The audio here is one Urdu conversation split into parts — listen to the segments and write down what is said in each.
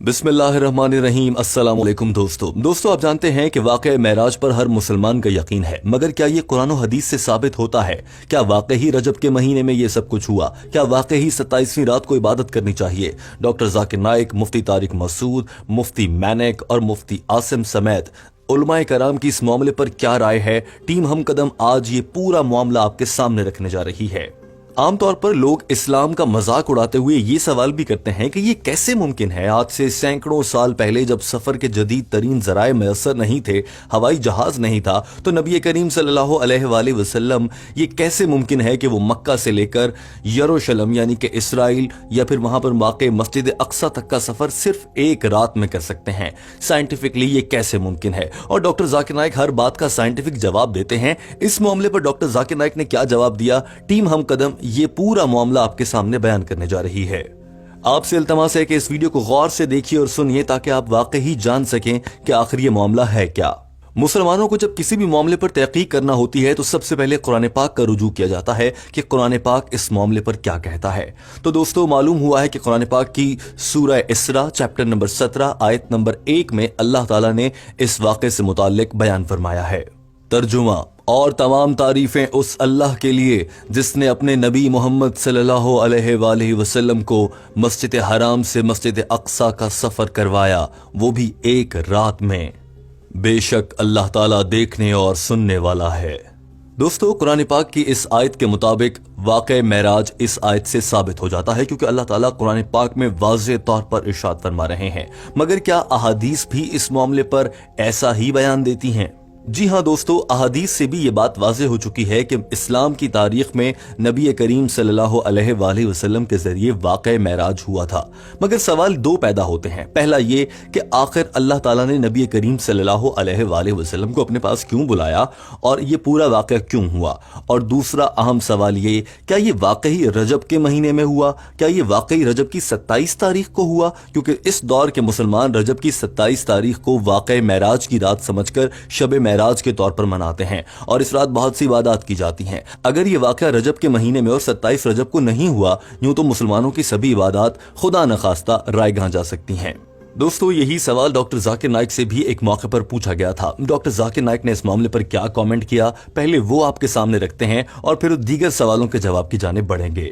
بسم اللہ الرحمن الرحیم۔ السلام علیکم دوستو آپ جانتے ہیں کہ واقعہ معراج پر ہر مسلمان کا یقین ہے، مگر کیا یہ قرآن و حدیث سے ثابت ہوتا ہے؟ کیا واقعی رجب کے مہینے میں یہ سب کچھ ہوا؟ کیا واقعی 27ویں رات کو عبادت کرنی چاہیے؟ ڈاکٹر ذاکر نائک، مفتی طارق مسعود، مفتی مینک اور مفتی عاصم سمیت علماء کرام کی اس معاملے پر کیا رائے ہے؟ ٹیم ہم قدم آج یہ پورا معاملہ آپ کے سامنے رکھنے جا رہی ہے۔ عام طور پر لوگ اسلام کا مذاق اڑاتے ہوئے یہ سوال بھی کرتے ہیں کہ یہ کیسے ممکن ہے؟ آج سے سینکڑوں سال پہلے جب سفر کے جدید ترین ذرائع میسر نہیں تھے، ہوائی جہاز نہیں تھا، تو نبی کریم صلی اللہ علیہ وآلہ وسلم یہ کیسے ممکن ہے کہ وہ مکہ سے لے کر یروشلم یعنی کہ اسرائیل یا پھر وہاں پر واقع مسجد اقصی تک کا سفر صرف ایک رات میں کر سکتے ہیں؟ سائنٹیفکلی یہ کیسے ممکن ہے؟ اور ڈاکٹر ذاکر نائک ہر بات کا سائنٹیفک جواب دیتے ہیں۔ اس معاملے پر ڈاکٹر ذاکر نائک نے کیا جواب دیا؟ ٹیم ہم قدم یہ پورا معاملہ آپ کے سامنے بیان کرنے جا رہی ہے۔ آپ سے التماس ہے کہ اس ویڈیو کو غور سے دیکھیے اور سنیے تاکہ آپ واقعی جان سکیں کہ آخر یہ معاملہ ہے کیا۔ مسلمانوں کو جب کسی بھی معاملے پر تحقیق کرنا ہوتی ہے تو سب سے پہلے قرآن پاک کا رجوع کیا جاتا ہے کہ قرآن پاک اس معاملے پر کیا کہتا ہے۔ تو دوستو معلوم ہوا ہے کہ قرآن پاک کی سورہ اسراء چیپٹر نمبر 17 آیت نمبر 1 میں اللہ تعالیٰ نے اس واقعے سے متعلق بیان فرمایا ہے۔ ترجمہ: اور تمام تعریفیں اس اللہ کے لیے جس نے اپنے نبی محمد صلی اللہ علیہ وآلہ وسلم کو مسجد حرام سے مسجد اقصی کا سفر کروایا، وہ بھی ایک رات میں۔ بے شک اللہ تعالیٰ دیکھنے اور سننے والا ہے۔ دوستو قرآن پاک کی اس آیت کے مطابق واقع معراج اس آیت سے ثابت ہو جاتا ہے، کیونکہ اللہ تعالیٰ قرآن پاک میں واضح طور پر ارشاد فرما رہے ہیں۔ مگر کیا احادیث بھی اس معاملے پر ایسا ہی بیان دیتی ہیں؟ جی ہاں دوستو، احادیث سے بھی یہ بات واضح ہو چکی ہے کہ اسلام کی تاریخ میں نبی کریم صلی اللہ علیہ وآلہ وسلم کے ذریعے واقع معراج ہوا تھا۔ مگر سوال دو پیدا ہوتے ہیں۔ پہلا یہ کہ آخر اللہ تعالیٰ نے نبی کریم صلی اللہ علیہ وآلہ وسلم کو اپنے پاس کیوں بلایا اور یہ پورا واقعہ کیوں ہوا؟ اور دوسرا اہم سوال یہ، کیا یہ واقعی رجب کے مہینے میں ہوا؟ کیا یہ واقعی رجب کی 27 تاریخ کو ہوا؟ کیونکہ اس دور کے مسلمان رجب کی 27 تاریخ کو واقع معراج کی رات سمجھ کر شب معراج کے طور پر مناتے ہیں، اور اس رات بہت سی عبادات کی جاتی ہیں۔ اگر یہ واقعہ رجب کے مہینے میں اور 27 رجب کو نہیں ہوا، یوں تو مسلمانوں کی سبھی عبادات خدا نخواستہ رائے گاں جا سکتی ہیں۔ دوستو یہی سوال ڈاکٹر ذاکر نائک سے بھی ایک موقع پر پوچھا گیا تھا۔ ڈاکٹر ذاکر نائک نے اس معاملے پر کیا کامنٹ کیا، پہلے وہ آپ کے سامنے رکھتے ہیں اور پھر دیگر سوالوں کے جواب کی جانب بڑھیں گے۔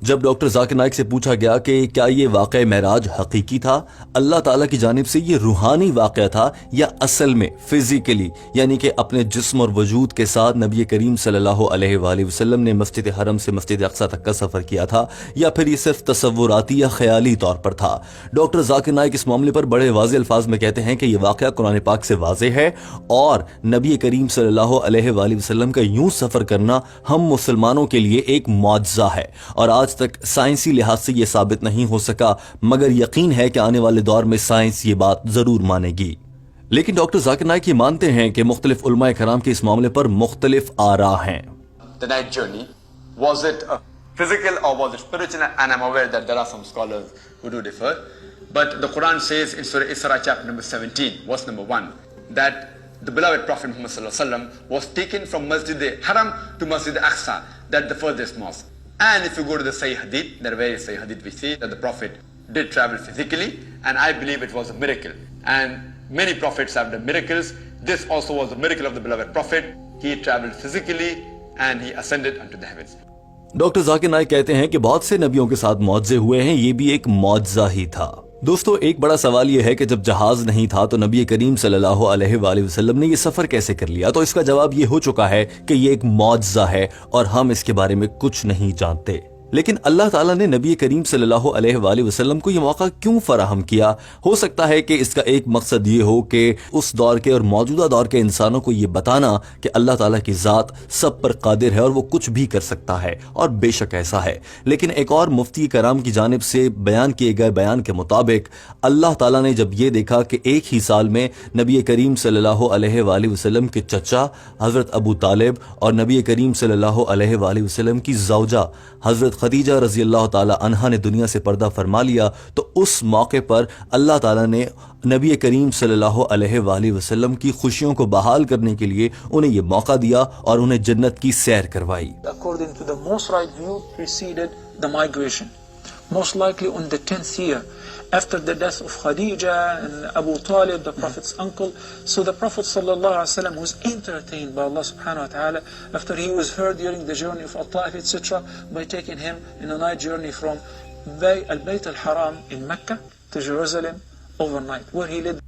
جب ڈاکٹر ذاکر نائک سے پوچھا گیا کہ کیا یہ واقع معراج حقیقی تھا، اللہ تعالیٰ کی جانب سے یہ روحانی واقعہ تھا، یا اصل میں فزیکلی یعنی کہ اپنے جسم اور وجود کے ساتھ نبی کریم صلی اللہ علیہ وآلہ وسلم نے مسجد حرم سے مسجد اقصی تک کا سفر کیا تھا، یا پھر یہ صرف تصوراتی یا خیالی طور پر تھا؟ ڈاکٹر ذاکر نائک اس معاملے پر بڑے واضح الفاظ میں کہتے ہیں کہ یہ واقعہ قرآن پاک سے واضح ہے، اور نبی کریم صلی اللہ علیہ وآلہ وسلم کا یوں سفر کرنا ہم مسلمانوں کے لیے ایک معجزہ ہے، اور آج تک سائنسی لحاظ سے یہ ثابت نہیں ہو سکا، مگر یقین ہے کہ آنے والے دور میں سائنس یہ بات ضرور مانے گی۔ لیکن ڈاکٹر ذاکر نائک یہ مانتے ہیں کہ مختلف علماء کرام کے اس معاملے پر مختلف آراء ہیں۔ The night journey, was it physical or was it spiritual? And I'm aware that there are some scholars who do differ, but the Quran says in Surah Isra chapter number 17 verse number 1 that the beloved Prophet Muhammad sallallahu alaihi wasallam was taken from Masjid Haram to Masjid Aqsa, that the furthest mosque. And if you go to the Sahih Hadith, there are various Sahih Hadith we see that the Prophet did travel physically, and I believe it was a miracle. And many prophets have done miracles. This also was a miracle of the beloved Prophet. He traveled physically and he ascended unto the heavens. Doctor Zakir Naik کہتے ہیں کہ بہت سے نبیوں کے ساتھ معجزے ہوئے ہیں، یہ بھی ایک معجزہ ہی تھا۔ دوستو ایک بڑا سوال یہ ہے کہ جب جہاز نہیں تھا تو نبی کریم صلی اللہ علیہ وآلہ وسلم نے یہ سفر کیسے کر لیا؟ تو اس کا جواب یہ ہو چکا ہے کہ یہ ایک معجزہ ہے اور ہم اس کے بارے میں کچھ نہیں جانتے۔ لیکن اللہ تعالیٰ نے نبی کریم صلی اللہ علیہ وآلہ وسلم کو یہ موقع کیوں فراہم کیا؟ ہو سکتا ہے کہ اس کا ایک مقصد یہ ہو کہ اس دور کے اور موجودہ دور کے انسانوں کو یہ بتانا کہ اللہ تعالیٰ کی ذات سب پر قادر ہے اور وہ کچھ بھی کر سکتا ہے، اور بے شک ایسا ہے۔ لیکن ایک اور مفتی کرام کی جانب سے بیان کیے گئے بیان کے مطابق اللہ تعالیٰ نے جب یہ دیکھا کہ ایک ہی سال میں نبی کریم صلی اللہ علیہ وآلہ وسلم کے چچا حضرت ابو طالب اور نبی کریم صلی اللہ علیہ وآلہ وسلم کی زوجہ حضرت خدیجہ رضی اللہ تعالی عنہا نے دنیا سے پردہ فرما لیا، تو اس موقع پر اللہ تعالیٰ نے نبی کریم صلی اللہ علیہ وآلہ وسلم کی خوشیوں کو بحال کرنے کے لیے انہیں یہ موقع دیا اور انہیں جنت کی سیر کروائی۔ According to the most right view, preceded the migration, most likely on the 10th year, after the death of Khadija and Abu Talib, the Prophet's uncle. So the Prophet ﷺ was entertained by Allah subhanahu wa ta'ala after he was heard during the journey of Al-Ta'if, etc., by taking him in a night journey from Al-Bayt al-Haram in Mecca to Jerusalem overnight, where he led.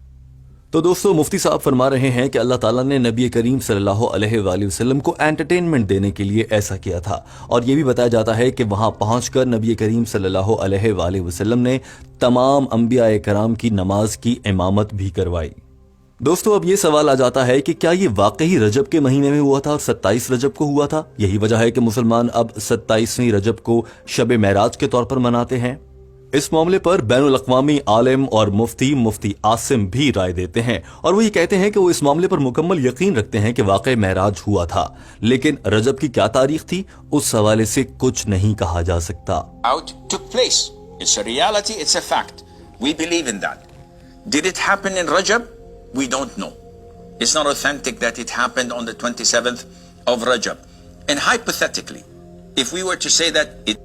تو دوستو مفتی صاحب فرما رہے ہیں کہ اللہ تعالیٰ نے نبی کریم صلی اللہ علیہ وآلہ وسلم کو انٹرٹینمنٹ دینے کے لیے ایسا کیا تھا، اور یہ بھی بتایا جاتا ہے کہ وہاں پہنچ کر نبی کریم صلی اللہ علیہ وآلہ وسلم نے تمام انبیاء کرام کی نماز کی امامت بھی کروائی۔ دوستو اب یہ سوال آ جاتا ہے کہ کیا یہ واقعی رجب کے مہینے میں ہوا تھا اور 27 رجب کو ہوا تھا؟ یہی وجہ ہے کہ مسلمان اب 27ویں رجب کو شب معراج کے طور پر مناتے ہیں۔ اس معاملے پر بین الاقوامی عالم اور مفتی عاصم بھی رائے دیتے ہیں، اور وہ یہ کہتے ہیں کہ وہ اس معاملے پر مکمل یقین رکھتے ہیں کہ واقع معراج ہوا تھا، لیکن رجب کی کیا تاریخ تھی اس حوالے سے کچھ نہیں کہا جا سکتا۔ Out took place. It's a reality, it's a fact. We believe in that. Did it happen in Rajab? We don't know. It's not authentic that it happened on the 27th of Rajab. And hypothetically, if we were to say that it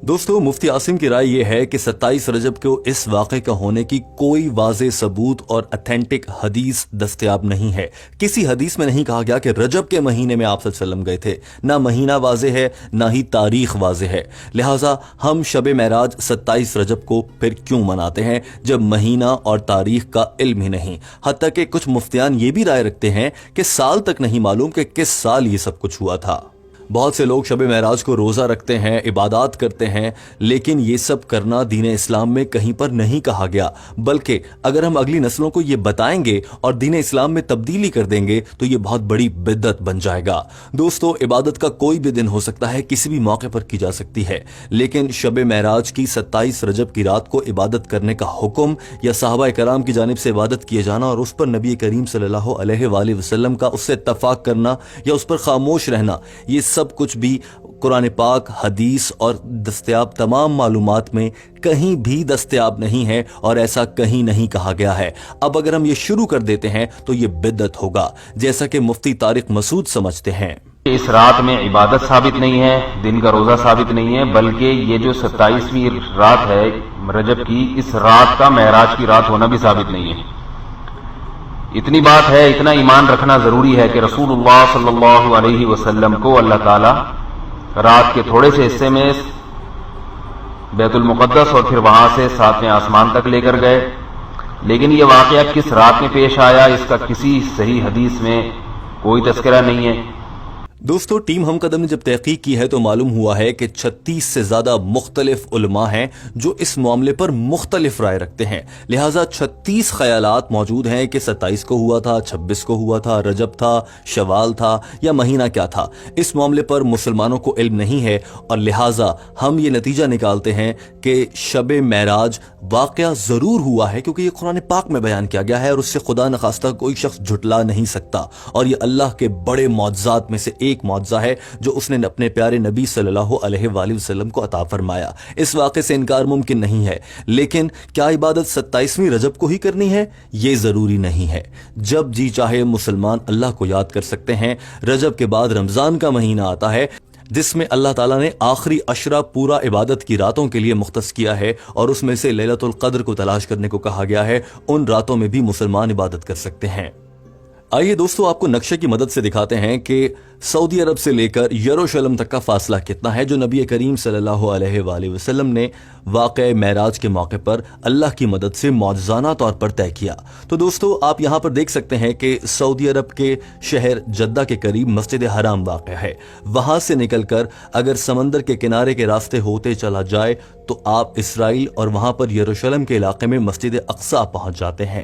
دوستو مفتی عاصم کی رائے یہ ہے کہ 27 رجب کو اس واقعے کا ہونے کی کوئی واضح ثبوت اور اتھینٹک حدیث دستیاب نہیں ہے۔ کسی حدیث میں نہیں کہا گیا کہ رجب کے مہینے میں آپ صلی اللہ علیہ وسلم گئے تھے، نہ مہینہ واضح ہے نہ ہی تاریخ واضح ہے، لہٰذا ہم شب معراج 27 رجب کو پھر کیوں مناتے ہیں جب مہینہ اور تاریخ کا علم ہی نہیں؟ حتیٰ کہ کچھ مفتیان یہ بھی رائے رکھتے ہیں کہ سال تک نہیں معلوم کہ کس سال یہ سب کچھ ہوا تھا۔ بہت سے لوگ شب معراج کو روزہ رکھتے ہیں، عبادات کرتے ہیں، لیکن یہ سب کرنا دین اسلام میں کہیں پر نہیں کہا گیا، بلکہ اگر ہم اگلی نسلوں کو یہ بتائیں گے اور دین اسلام میں تبدیلی کر دیں گے تو یہ بہت بڑی بدعت بن جائے گا۔ دوستو عبادت کا کوئی بھی دن ہو سکتا ہے، کسی بھی موقع پر کی جا سکتی ہے، لیکن شب معراج کی 27 رجب کی رات کو عبادت کرنے کا حکم یا صحابہ کرام کی جانب سے عبادت کیے جانا اور اس پر نبی کریم صلی اللہ علیہ وآلہ وسلم کا اس سے اتفاق کرنا یا اس پر خاموش رہنا، یہ سب کچھ بھی قرآن پاک، حدیث اور دستیاب تمام معلومات میں کہیں بھی دستیاب نہیں ہے، اور ایسا کہیں نہیں کہا گیا ہے۔ اب اگر ہم یہ شروع کر دیتے ہیں تو یہ بدعت ہوگا، جیسا کہ مفتی طارق مسعود سمجھتے ہیں۔ اس رات میں عبادت ثابت نہیں ہے، دن کا روزہ ثابت نہیں ہے، بلکہ یہ جو 27ویں رات ہے رجب کی، اس رات کا معراج کی رات ہونا بھی ثابت نہیں ہے۔ اتنی بات ہے، اتنا ایمان رکھنا ضروری ہے کہ رسول اللہ صلی اللہ علیہ وسلم کو اللہ تعالی رات کے تھوڑے سے حصے میں بیت المقدس اور پھر وہاں سے 7ویں آسمان تک لے کر گئے، لیکن یہ واقعہ کس رات میں پیش آیا اس کا کسی صحیح حدیث میں کوئی تذکرہ نہیں ہے۔ دوستو ٹیم ہم قدم نے جب تحقیق کی ہے تو معلوم ہوا ہے کہ 36 سے زیادہ مختلف علماء ہیں جو اس معاملے پر مختلف رائے رکھتے ہیں، لہٰذا 36 خیالات موجود ہیں کہ 27 کو ہوا تھا، 26 کو ہوا تھا، رجب تھا، شوال تھا یا مہینہ کیا تھا۔ اس معاملے پر مسلمانوں کو علم نہیں ہے، اور لہٰذا ہم یہ نتیجہ نکالتے ہیں کہ شب معراج واقعہ ضرور ہوا ہے، کیونکہ یہ قرآن پاک میں بیان کیا گیا ہے اور اس سے خدا نخواستہ کوئی شخص جھٹلا نہیں سکتا، اور یہ اللہ کے بڑے معجزات میں سے ایک معجزہ ہے جو اس نے اپنے پیارے نبی صلی اللہ علیہ وآلہ وسلم کو عطا فرمایا۔ اس واقعے سے انکار ممکن نہیں ہے، لیکن کیا عبادت 27ویں رجب کو ہی کرنی ہے؟ یہ ضروری نہیں ہے۔ جب جی چاہے مسلمان اللہ کو یاد کر سکتے ہیں۔ رجب کے بعد رمضان کا مہینہ آتا ہے جس میں اللہ تعالیٰ نے آخری عشرہ پورا عبادت کی راتوں کے لیے مختص کیا ہے، اور اس میں سے لیلۃ القدر کو تلاش کرنے کو کہا گیا ہے۔ ان راتوں میں بھی مسلمان عبادت کر سکتے ہیں۔ آئیے دوستو آپ کو نقشے کی مدد سے دکھاتے ہیں کہ سعودی عرب سے لے کر یروشلم تک کا فاصلہ کتنا ہے جو نبی کریم صلی اللہ علیہ وآلہ وسلم نے واقع معراج کے موقع پر اللہ کی مدد سے معجزانہ طور پر طے کیا۔ تو دوستو آپ یہاں پر دیکھ سکتے ہیں کہ سعودی عرب کے شہر جدہ کے قریب مسجد حرام واقع ہے۔ وہاں سے نکل کر اگر سمندر کے کنارے کے راستے ہوتے چلا جائے تو آپ اسرائیل اور وہاں پر یروشلم کے علاقے میں مسجد اقصی پہنچ جاتے ہیں۔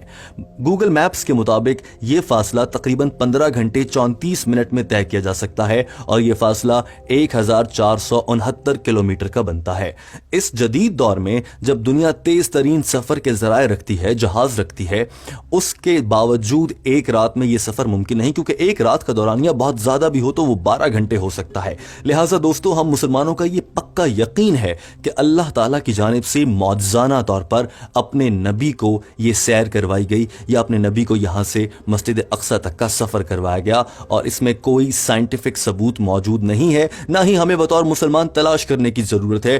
گوگل میپس کے مطابق یہ فاصلہ تقریباً 15 گھنٹے 34 منٹ میں طے کیا جا سکتا ہے، اور یہ فاصلہ 1469 کلومیٹر کا بنتا ہے۔ اس جدید دور میں جب دنیا تیز ترین سفر کے ذرائع رکھتی ہے، جہاز رکھتی ہے، اس کے باوجود ایک رات میں یہ سفر ممکن نہیں، کیونکہ ایک رات کا دورانیہ بہت زیادہ بھی ہو تو وہ 12 گھنٹے ہو سکتا ہے۔ لہٰذا دوستو ہم مسلمانوں کا یہ پکا یقین ہے کہ اللہ تعالیٰ کی جانب سے معجزانہ طور پر اپنے نبی کو یہ سیر کروائی گئی، یا اپنے نبی کو یہاں سے مسجد اقصی تک کا سفر کروایا گیا، اور اس میں کوئی سائنٹیفک ثبوت موجود نہیں ہے، نہ ہی ہمیں بطور مسلمان تلاش کرنے کی ضرورت ہے،